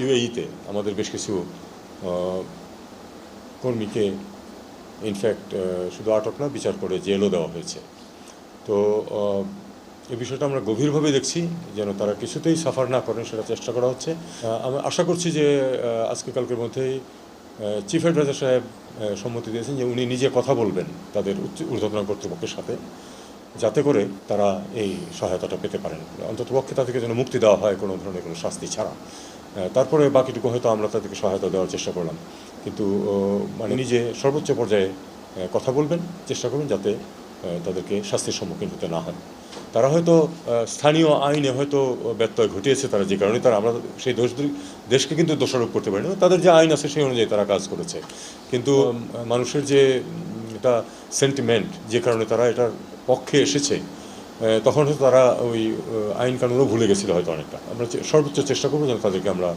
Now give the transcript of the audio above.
ইউএইতে আমাদের বেশ কিছু কর্মীকে ইনফ্যাক্ট শুধু আটক না, বিচার করে জেলও দেওয়া হয়েছে। তো এই বিষয়টা আমরা গভীরভাবে দেখছি, যেন তারা কিছুতেই সাফার না করেন সেটা চেষ্টা করা হচ্ছে। আমি আশা করছি যে আজকে কালকের মধ্যেই চিফ অ্যাডভাইজার সাহেব সম্মতি দিয়েছেন যে উনি নিজে কথা বলবেন তাদের ঊর্ধ্বতন কর্তৃপক্ষের সাথে, যাতে করে তারা এই সহায়তাটা পেতে পারেন, অন্ততপক্ষে তাদেরকে যেন মুক্তি দেওয়া হয় কোনো ধরনের কোনো শাস্তি ছাড়া। তারপরে বাকিটুকু হয়তো আমরা তাদেরকে সহায়তা দেওয়ার চেষ্টা করলাম, কিন্তু মানে নিজে সর্বোচ্চ পর্যায়ে কথা বলবেন, চেষ্টা করবেন যাতে তাদেরকে শাস্তির সম্মুখীন হতে না হয়। তারা হয়তো স্থানীয় আইনে হয়তো ব্যত্যয় ঘটিয়েছে, তারা যে কারণে তারা আমরা সেই দেশকে কিন্তু দোষারোপ করতে পারি না, তাদের যে আইন আছে সেই অনুযায়ী তারা কাজ করেছে। কিন্তু মানুষের যে এটা সেন্টিমেন্ট, যে কারণে তারা এটার পক্ষে এসেছে, তখন হয়তো তারা ওই আইন কানুনও ভুলে গেছিল হয়তো অনেকটা। আমরা সর্বোচ্চ চেষ্টা করবো যেন তাদেরকে আমরা